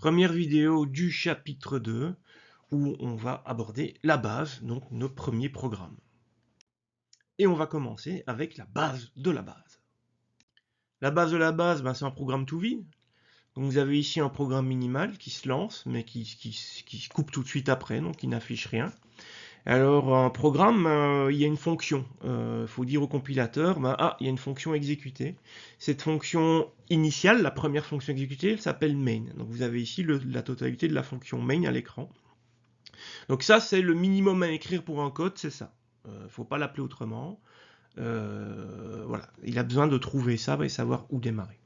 Première vidéo du chapitre 2 où on va aborder la base, donc nos premiers programmes. Et on va commencer avec la base de la base. La base de la base, c'est un programme tout vide. Donc vous avez ici un programme minimal qui se lance, mais qui se coupe tout de suite après, donc qui n'affiche rien. Alors un programme, il y a une fonction. Il faut dire au compilateur, il y a une fonction exécutée. Cette fonction initiale, la première fonction exécutée, elle s'appelle main. Donc vous avez ici la totalité de la fonction main à l'écran. Donc ça, c'est le minimum à écrire pour un code, c'est ça. Il ne faut pas l'appeler autrement. Voilà, il a besoin de trouver ça et savoir où démarrer.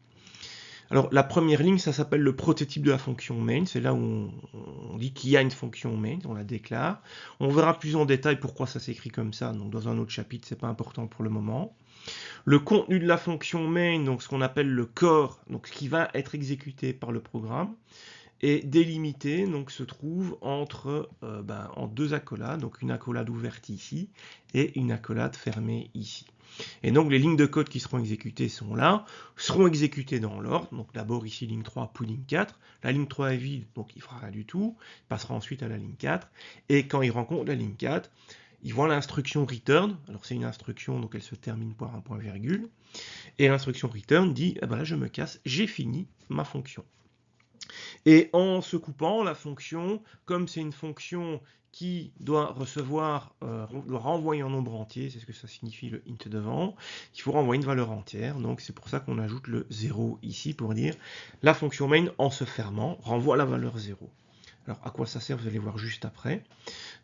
Alors la première ligne, ça s'appelle le prototype de la fonction main. C'est là où on dit qu'il y a une fonction main, on la déclare. On verra plus en détail pourquoi ça s'écrit comme ça. Donc dans un autre chapitre, c'est pas important pour le moment. Le contenu de la fonction main, donc ce qu'on appelle le core, donc ce qui va être exécuté par le programme, est délimité, donc se trouve entre en deux accolades, donc une accolade ouverte ici et une accolade fermée ici. Et donc les lignes de code qui seront exécutées sont là, seront exécutées dans l'ordre, donc d'abord ici ligne 3 puis ligne 4, la ligne 3 est vide, donc il ne fera rien du tout, il passera ensuite à la ligne 4, et quand il rencontre la ligne 4, il voit l'instruction return, alors c'est une instruction, donc elle se termine par un point virgule, et l'instruction return dit, là je me casse, j'ai fini ma fonction. Et en se coupant, la fonction, comme c'est une fonction qui doit recevoir, doit renvoyer un nombre entier, c'est ce que ça signifie le int devant, il faut renvoyer une valeur entière, donc c'est pour ça qu'on ajoute le 0 ici pour dire la fonction main en se fermant renvoie la valeur 0. Alors à quoi ça sert, vous allez voir juste après.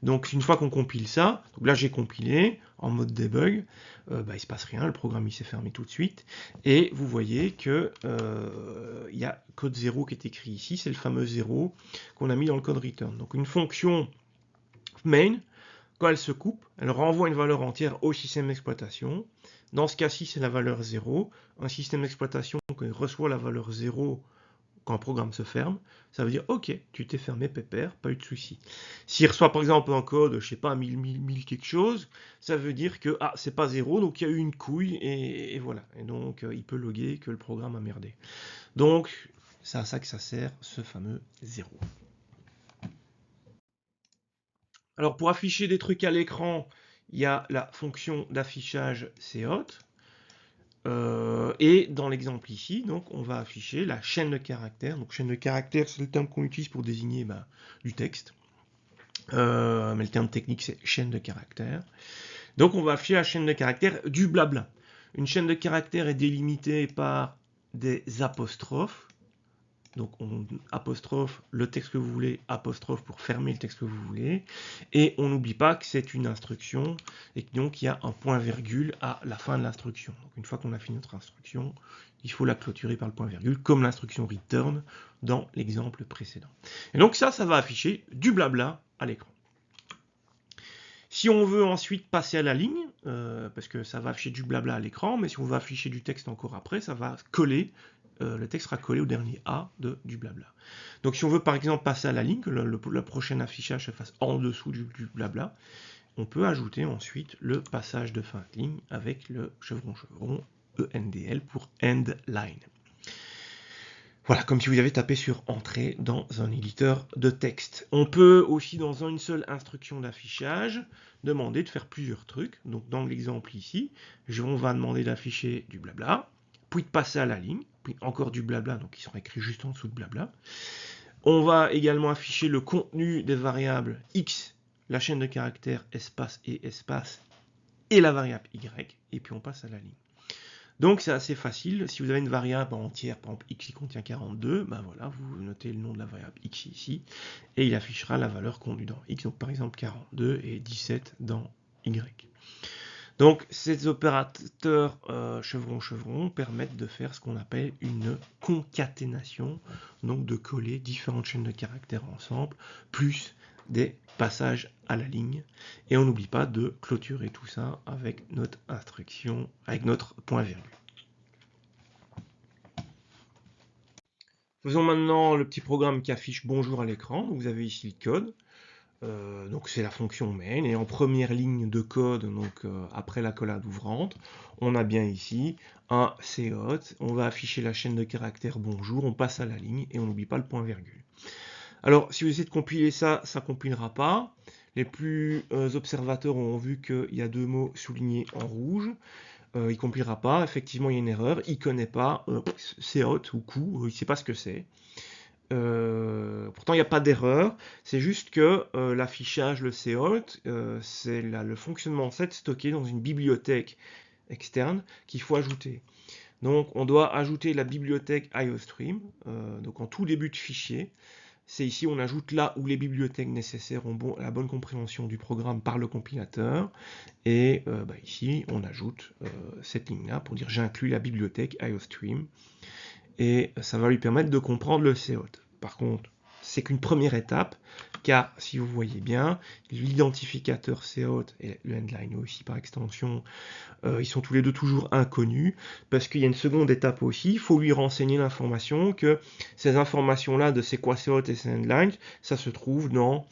Donc une fois qu'on compile ça, donc là j'ai compilé en mode debug, il se passe rien, le programme il s'est fermé tout de suite, et vous voyez que il y a code 0 qui est écrit ici, c'est le fameux 0 qu'on a mis dans le code return. Donc une fonction main, quand elle se coupe, elle renvoie une valeur entière au système d'exploitation. Dans ce cas-ci, c'est la valeur 0. Un système d'exploitation qui reçoit la valeur 0 quand un programme se ferme, ça veut dire ok, tu t'es fermé pépère, pas eu de souci. S'il reçoit par exemple un code, je sais pas, 1000 quelque chose, ça veut dire que c'est pas 0, donc il y a eu une couille et voilà. Et donc il peut loguer que le programme a merdé. Donc c'est à ça que ça sert, ce fameux 0. Alors pour afficher des trucs à l'écran, il y a la fonction d'affichage cout. Et dans l'exemple ici, donc, on va afficher la chaîne de caractères. Donc chaîne de caractères, c'est le terme qu'on utilise pour désigner du texte. Mais le terme technique, c'est chaîne de caractères. Donc on va afficher la chaîne de caractères du blabla. Une chaîne de caractères est délimitée par des apostrophes. Donc on apostrophe le texte que vous voulez, apostrophe pour fermer le texte que vous voulez. Et on n'oublie pas que c'est une instruction et donc il y a un point virgule à la fin de l'instruction. Donc une fois qu'on a fini notre instruction, il faut la clôturer par le point virgule, comme l'instruction return dans l'exemple précédent. Et donc ça va afficher du blabla à l'écran. Si on veut ensuite passer à la ligne, parce que ça va afficher du blabla à l'écran, mais si on veut afficher du texte encore après, ça va coller, le texte sera collé au dernier A du blabla. Donc si on veut par exemple passer à la ligne, que le prochain affichage se fasse en dessous du blabla, on peut ajouter ensuite le passage de fin de ligne avec le chevron ENDL pour end line. Voilà, comme si vous avez tapé sur Entrée dans un éditeur de texte. On peut aussi, dans une seule instruction d'affichage, demander de faire plusieurs trucs. Donc dans l'exemple ici, on va demander d'afficher du blabla, puis de passer à la ligne, puis encore du blabla, donc qui sera écrit juste en dessous de blabla. On va également afficher le contenu des variables x, la chaîne de caractères espace, et la variable y, et puis on passe à la ligne. Donc c'est assez facile, si vous avez une variable entière, par exemple x qui contient 42, voilà, vous notez le nom de la variable x ici, et il affichera la valeur contenue dans x, donc par exemple 42 et 17 dans y. Donc ces opérateurs chevron permettent de faire ce qu'on appelle une concaténation, donc de coller différentes chaînes de caractères ensemble, plus des passages à la ligne. Et on n'oublie pas de clôturer tout ça avec notre instruction, avec notre point virgule. Faisons maintenant le petit programme qui affiche bonjour à l'écran. Vous avez ici le code. Donc c'est la fonction main, et en première ligne de code, donc après l'accolade ouvrante, on a bien ici un cout, on va afficher la chaîne de caractères bonjour, on passe à la ligne et on n'oublie pas le point virgule. Alors si vous essayez de compiler ça, ça ne compilera pas. Les plus observateurs ont vu qu'il y a deux mots soulignés en rouge. Il ne compilera pas, effectivement il y a une erreur, il ne connaît pas cout ou coup, il ne sait pas ce que c'est. Pourtant, il n'y a pas d'erreur, c'est juste que l'affichage, le cout, c'est le fonctionnement set stocké dans une bibliothèque externe qu'il faut ajouter. Donc, on doit ajouter la bibliothèque IOStream, donc en tout début de fichier. C'est ici on ajoute là où les bibliothèques nécessaires ont la bonne compréhension du programme par le compilateur. Et ici, on ajoute cette ligne-là pour dire j'inclus la bibliothèque IOStream. Et ça va lui permettre de comprendre le cout. Par contre, c'est qu'une première étape, car si vous voyez bien, l'identificateur cout et le endline aussi par extension, ils sont tous les deux toujours inconnus, parce qu'il y a une seconde étape aussi, il faut lui renseigner l'information que ces informations-là de c'est quoi cout et c'est endline, ça se trouve dans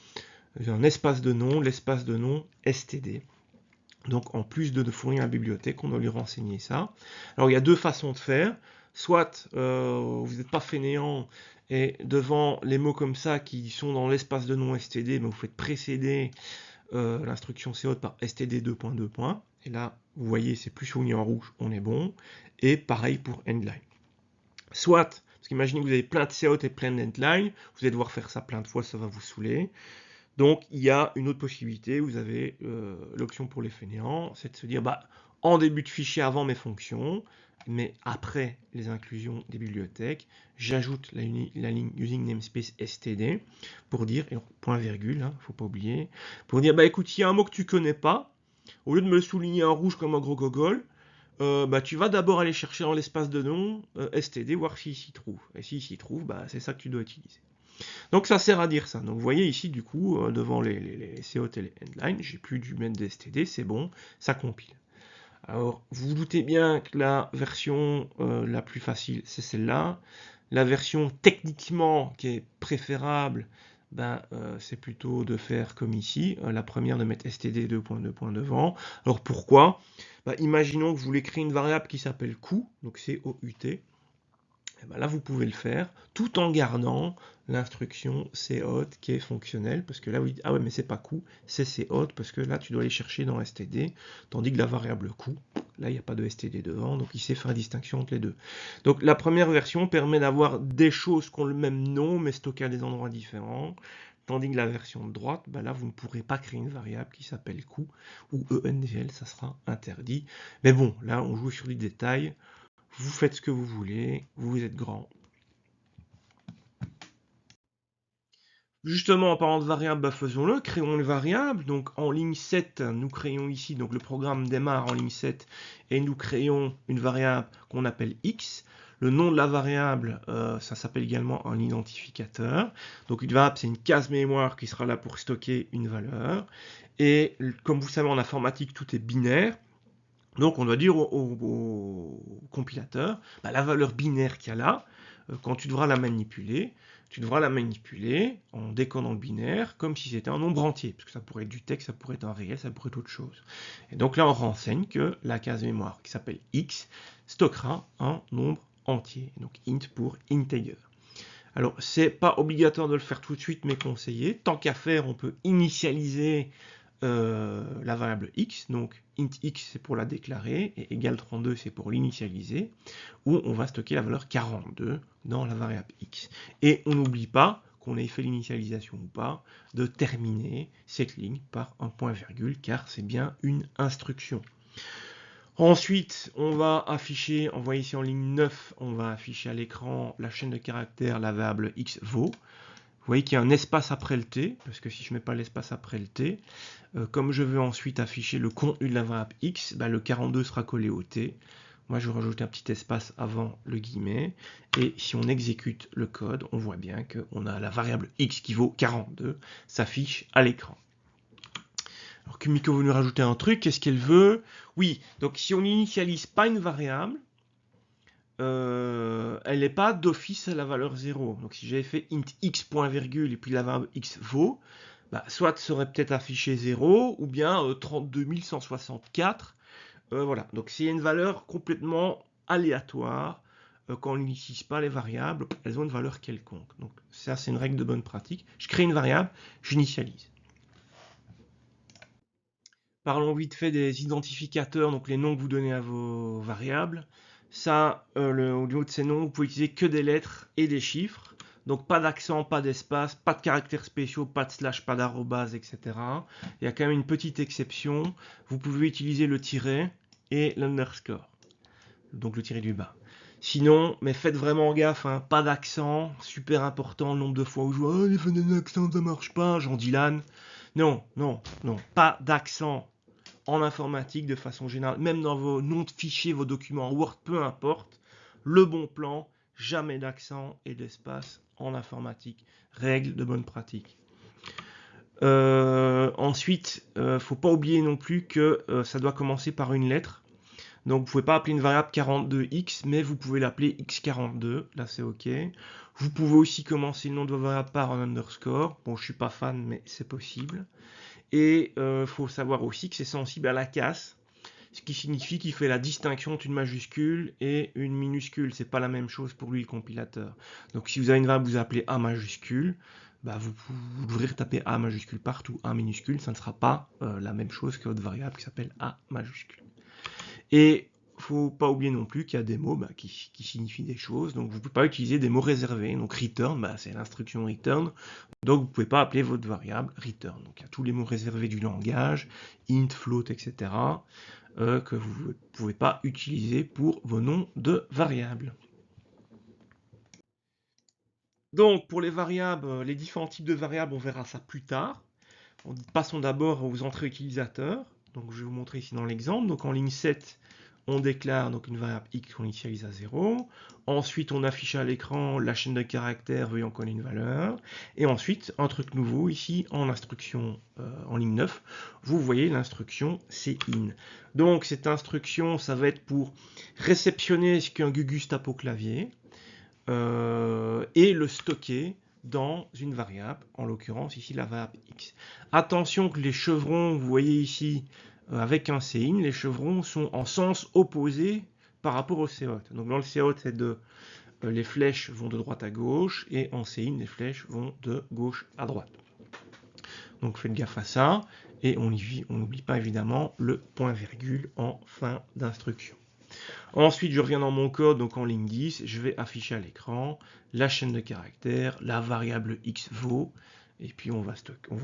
un espace de nom, l'espace de nom std. Donc en plus de fournir la bibliothèque, on doit lui renseigner ça. Alors il y a deux façons de faire. Soit vous n'êtes pas fainéant et devant les mots comme ça qui sont dans l'espace de nom std, vous faites précéder l'instruction cout par std 2.2. Et là, vous voyez, c'est plus souligné en rouge, on est bon. Et pareil pour endline. Soit, parce qu'imaginez que vous avez plein de cout et plein d'endline, vous allez devoir faire ça plein de fois, ça va vous saouler. Donc il y a une autre possibilité, vous avez l'option pour les fainéants, c'est de se dire en début de fichier avant mes fonctions, mais après les inclusions des bibliothèques, j'ajoute la ligne using namespace std pour dire, et point virgule, faut pas oublier, pour dire écoute, il y a un mot que tu connais pas, au lieu de me le souligner en rouge comme un gros gogol, tu vas d'abord aller chercher dans l'espace de nom std, voir s'il s'y trouve. Et s'il s'y trouve, c'est ça que tu dois utiliser. Donc ça sert à dire ça. Donc vous voyez ici du coup, devant les cout et les endline, j'ai plus du main std, c'est bon, ça compile. Alors vous vous doutez bien que la version la plus facile, c'est celle-là. La version techniquement qui est préférable, c'est plutôt de faire comme ici, la première de mettre std 2.2 devant. Alors pourquoi? Imaginons que vous voulez créer une variable qui s'appelle cout, donc cout. Là, vous pouvez le faire tout en gardant l'instruction cout qui est fonctionnelle, parce que là, vous dites, ah ouais, mais c'est pas cout, c'est cout, parce que là, tu dois aller chercher dans std, tandis que la variable cout, là, il n'y a pas de std devant, donc il sait faire la distinction entre les deux. Donc la première version permet d'avoir des choses qui ont le même nom, mais stockées à des endroits différents, tandis que la version de droite, là, vous ne pourrez pas créer une variable qui s'appelle cout, ou endl, ça sera interdit. Mais bon, là, on joue sur les détails. Vous faites ce que vous voulez, vous êtes grand. Justement, en parlant de variable, faisons-le, créons une variable. Donc en ligne 7, nous créons ici, donc le programme démarre en ligne 7, et nous créons une variable qu'on appelle x. Le nom de la variable, ça s'appelle également un identificateur. Donc une variable, c'est une case mémoire qui sera là pour stocker une valeur. Et comme vous savez, en informatique, tout est binaire. Donc on doit dire au compilateur, la valeur binaire qu'il y a là, quand tu devras la manipuler en décodant le binaire comme si c'était un nombre entier, parce que ça pourrait être du texte, ça pourrait être un réel, ça pourrait être autre chose. Et donc là on renseigne que la case mémoire qui s'appelle x stockera un nombre entier, donc int pour integer. Alors c'est pas obligatoire de le faire tout de suite, mais conseillé. Tant qu'à faire, on peut initialiser la variable x, donc int x c'est pour la déclarer, et égal 32 c'est pour l'initialiser, où on va stocker la valeur 42 dans la variable x. Et on n'oublie pas, qu'on ait fait l'initialisation ou pas, de terminer cette ligne par un point virgule, car c'est bien une instruction. Ensuite, on va afficher, on voit ici en ligne 9, on va afficher à l'écran la chaîne de caractères, la variable x vaut. Vous voyez qu'il y a un espace après le t, parce que si je ne mets pas l'espace après le t, comme je veux ensuite afficher le contenu de la variable x, le 42 sera collé au t. Moi, je vais rajouter un petit espace avant le guillemet. Et si on exécute le code, on voit bien qu'on a la variable x qui vaut 42 s'affiche à l'écran. Alors Kumiko veut nous rajouter un truc, qu'est-ce qu'elle veut? Oui, donc si on n'initialise pas une variable, elle n'est pas d'office à la valeur 0. Donc si j'avais fait int x point virgule et puis la variable x vaut, soit ça aurait peut-être affiché 0, ou bien 32 164. Voilà, donc s'il y a une valeur complètement aléatoire, quand on n'utilise pas les variables, elles ont une valeur quelconque. Donc ça, c'est une règle de bonne pratique. Je crée une variable, j'initialise. Parlons vite fait des identificateurs, donc les noms que vous donnez à vos variables. Ça, au niveau de ces noms, vous pouvez utiliser que des lettres et des chiffres. Donc pas d'accent, pas d'espace, pas de caractères spéciaux, pas de slash, pas d'arrobase, etc. Il y a quand même une petite exception. Vous pouvez utiliser le tiret et l'underscore, donc le tiret du bas. Sinon, mais faites vraiment gaffe, hein, pas d'accent, super important, le nombre de fois où je vois les phénomènes d'accent ça marche pas, Jean Dylan. Non, non, non, pas d'accent en informatique de façon générale, même dans vos noms de fichiers, vos documents Word, peu importe, le bon plan, jamais d'accent et d'espace en informatique. Règle de bonne pratique. Ensuite, faut pas oublier non plus que ça doit commencer par une lettre. Donc vous pouvez pas appeler une variable 42x, mais vous pouvez l'appeler x42, là c'est ok. Vous pouvez aussi commencer le nom de votre variable par un underscore. Bon, je suis pas fan, mais c'est possible. Et faut savoir aussi que c'est sensible à la casse, ce qui signifie qu'il fait la distinction entre une majuscule et une minuscule. C'est pas la même chose pour lui le compilateur. Donc si vous avez une variable que vous appelez A majuscule, vous devrez taper A majuscule partout. A minuscule, ça ne sera pas la même chose que votre variable qui s'appelle A majuscule. Et faut pas oublier non plus qu'il y a des mots qui signifient des choses, donc vous ne pouvez pas utiliser des mots réservés. Donc return, c'est l'instruction return, donc vous ne pouvez pas appeler votre variable return. Donc il y a tous les mots réservés du langage, int, float, etc., que vous ne pouvez pas utiliser pour vos noms de variables. Donc pour les variables, les différents types de variables, on verra ça plus tard. Passons d'abord aux entrées utilisateurs. Donc je vais vous montrer ici dans l'exemple. Donc en ligne 7, on déclare donc une variable x qu'on initialise à 0. Ensuite, on affiche à l'écran la chaîne de caractères veuillant coller une valeur. Et ensuite, un truc nouveau ici en instruction en ligne 9, vous voyez l'instruction cin. Donc cette instruction, ça va être pour réceptionner ce qu'un Gugus tape au clavier et le stocker dans une variable, en l'occurrence ici la variable x. Attention que les chevrons, vous voyez ici, avec un cin, les chevrons sont en sens opposé par rapport au cout. Donc dans le cout, c'est les flèches vont de droite à gauche, et en cin, les flèches vont de gauche à droite. Donc faites gaffe à ça, et on n'oublie pas évidemment le point-virgule en fin d'instruction. Ensuite, je reviens dans mon code, donc en ligne 10, je vais afficher à l'écran la chaîne de caractères, la variable x vaut, et puis on va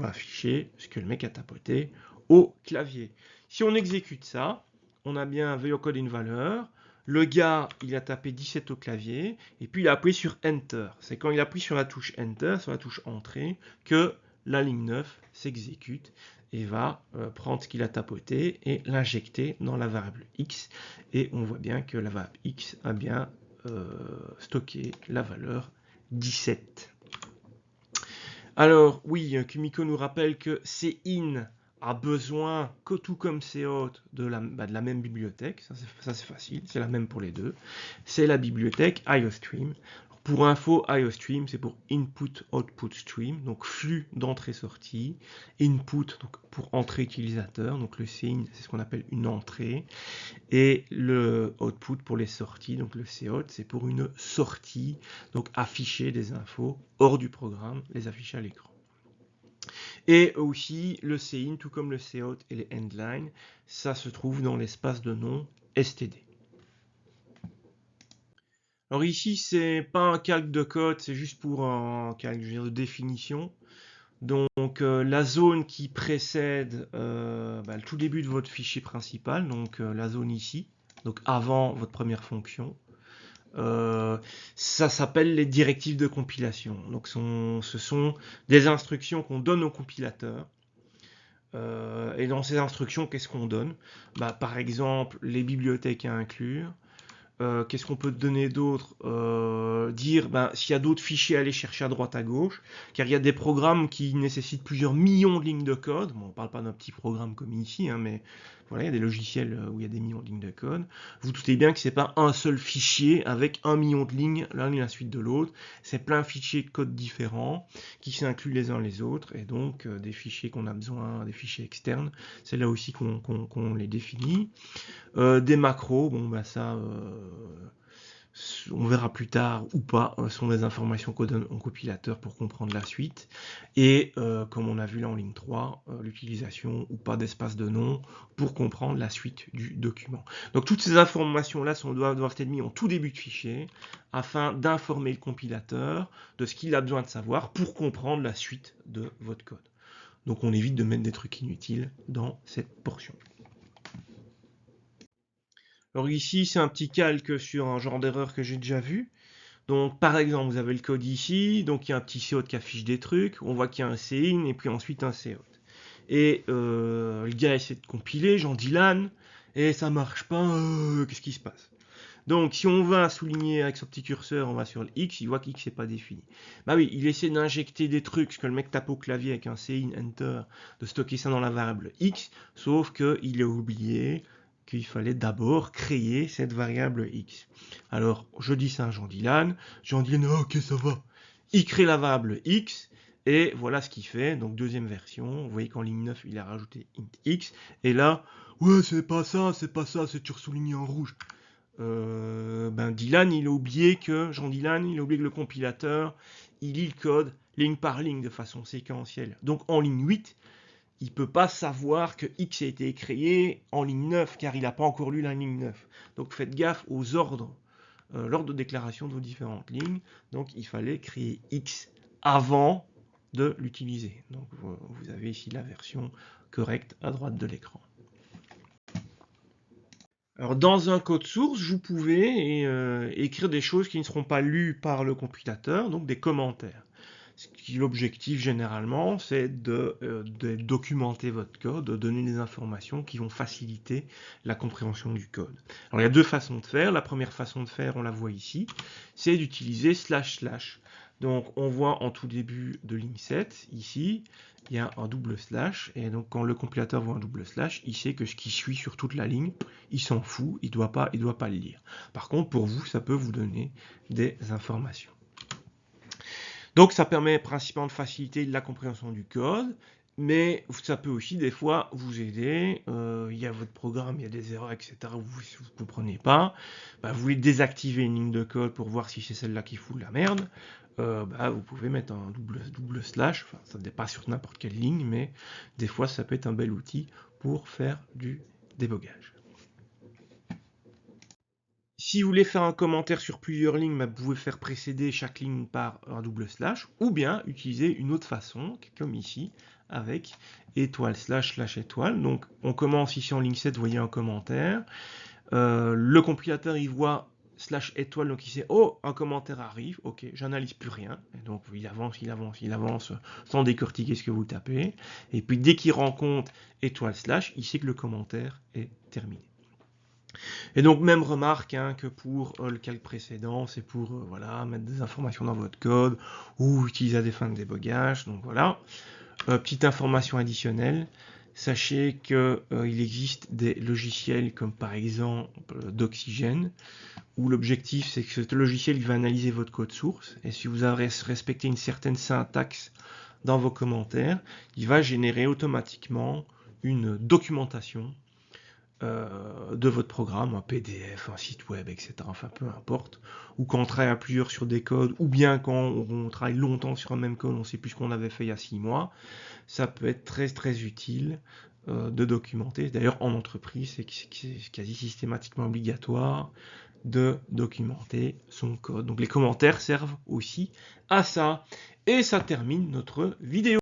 afficher ce que le mec a tapoté au clavier. Si on exécute ça, on a bien veuillez encoder une valeur, le gars, il a tapé 17 au clavier, et puis il a appuyé sur Enter. C'est quand il appuie sur la touche Enter, sur la touche Entrée, que la ligne 9 s'exécute et va prendre ce qu'il a tapoté et l'injecter dans la variable x. Et on voit bien que la variable x a bien stocké la valeur 17. Alors oui, Kumiko nous rappelle que cin a besoin, tout comme cout, de la même bibliothèque. Ça c'est facile, c'est la même pour les deux. C'est la bibliothèque IOStream. Pour info, IOStream, c'est pour Input Output Stream, donc flux d'entrée-sortie. Input, donc pour entrée utilisateur, donc le cin, c'est ce qu'on appelle une entrée. Et le output pour les sorties, donc le cout, c'est pour une sortie, donc afficher des infos hors du programme, les afficher à l'écran. Et aussi le cin, tout comme le cout et les endlines, ça se trouve dans l'espace de nom std. Alors ici, c'est pas un calque de code, c'est juste pour un calque de définition. Donc la zone qui précède le tout début de votre fichier principal, donc la zone ici, donc avant votre première fonction, ça s'appelle les directives de compilation. Donc ce sont des instructions qu'on donne au compilateur. Et dans ces instructions, qu'est-ce qu'on donne? Par exemple, les bibliothèques à inclure. Qu'est-ce qu'on peut donner d'autre? Dire s'il y a d'autres fichiers à aller chercher à droite à gauche, car il y a des programmes qui nécessitent plusieurs millions de lignes de code. Bon, on ne parle pas d'un petit programme comme ici, hein, mais Voilà, il y a des logiciels où il y a des millions de lignes de code. Vous doutez bien que c'est pas un seul fichier avec 1 million de lignes l'un et la suite de l'autre. C'est plein de fichiers de code différents qui s'incluent les uns les autres, et donc des fichiers qu'on a besoin, des fichiers externes, c'est là aussi qu'on les définit. Des macros, bon bah ça, on verra plus tard ou pas, sont des informations qu'on donne au compilateur pour comprendre la suite. Et comme on a vu là en ligne 3, l'utilisation ou pas d'espace de nom pour comprendre la suite du document. Donc toutes ces informations-là doivent être mises en tout début de fichier afin d'informer le compilateur de ce qu'il a besoin de savoir pour comprendre la suite de votre code. Donc on évite de mettre des trucs inutiles dans cette portion. Alors ici, c'est un petit calque sur un genre d'erreur que j'ai déjà vu. Donc par exemple, vous avez le code ici, donc il y a un petit cout qui affiche des trucs, on voit qu'il y a un cin et puis ensuite un cout. Et le gars essaie de compiler, Jean Dylan, et ça marche pas, qu'est-ce qui se passe? Donc si on va souligner avec son petit curseur, on va sur le X, il voit que X n'est pas défini. Bah oui, il essaie d'injecter des trucs, ce que le mec tape au clavier avec un cin, enter, de stocker ça dans la variable X, sauf qu'il a oublié qu'il fallait d'abord créer cette variable X. Alors, je dis ça à Jean Dylan, ok, ça va. Il crée la variable X, et voilà ce qu'il fait. Donc, deuxième version, vous voyez qu'en ligne 9, il a rajouté int X, et là, ouais, c'est pas ça, c'est toujours souligné en rouge. Dylan, il a oublié que, Jean Dylan, il a oublié que le compilateur, il lit le code ligne par ligne de façon séquentielle. Donc, en ligne 8, il ne peut pas savoir que X a été créé en ligne 9, car il n'a pas encore lu la ligne 9. Donc faites gaffe aux ordres, l'ordre de déclaration de vos différentes lignes. Donc il fallait créer X avant de l'utiliser. Donc vous avez ici la version correcte à droite de l'écran. Alors dans un code source, vous pouvez écrire des choses qui ne seront pas lues par le compilateur, donc des commentaires. L'objectif généralement, c'est de documenter votre code, de donner des informations qui vont faciliter la compréhension du code. Alors il y a deux façons de faire. La première façon de faire, on la voit ici, c'est d'utiliser //. Donc on voit en tout début de ligne 7, ici, il y a un double slash, et donc quand le compilateur voit un double slash, il sait que ce qui suit sur toute la ligne, il s'en fout, il doit pas le lire. Par contre, pour vous, ça peut vous donner des informations. Donc ça permet principalement de faciliter la compréhension du code, mais ça peut aussi des fois vous aider. Il y a votre programme, il y a des erreurs, etc. Vous ne comprenez pas. Vous voulez désactiver une ligne de code pour voir si c'est celle-là qui fout de la merde. Vous pouvez mettre un double slash. Enfin, ça ne dépasse sur n'importe quelle ligne, mais des fois ça peut être un bel outil pour faire du débogage. Si vous voulez faire un commentaire sur plusieurs lignes, vous pouvez faire précéder chaque ligne par un double slash, ou bien utiliser une autre façon, comme ici, avec étoile slash étoile. Donc on commence ici en ligne 7, vous voyez un commentaire. Le compilateur il voit slash étoile, donc il sait, oh, un commentaire arrive, ok, j'analyse plus rien. Et donc il avance sans décortiquer ce que vous tapez. Et puis dès qu'il rencontre étoile slash, il sait que le commentaire est terminé. Et donc même remarque que pour le calque précédent, c'est pour mettre des informations dans votre code ou utiliser à des fins de débogage. Donc voilà. Petite information additionnelle, sachez qu'il existe des logiciels comme par exemple d'Oxygène, où l'objectif c'est que ce logiciel va analyser votre code source, et si vous avez respecté une certaine syntaxe dans vos commentaires, il va générer automatiquement une documentation de votre programme, un PDF, un site web, etc. Enfin, peu importe. Ou quand on travaille à plusieurs sur des codes, ou bien quand on travaille longtemps sur un même code, on ne sait plus ce qu'on avait fait il y a 6 mois, ça peut être très très utile de documenter. D'ailleurs, en entreprise, c'est quasi systématiquement obligatoire de documenter son code. Donc les commentaires servent aussi à ça. Et ça termine notre vidéo.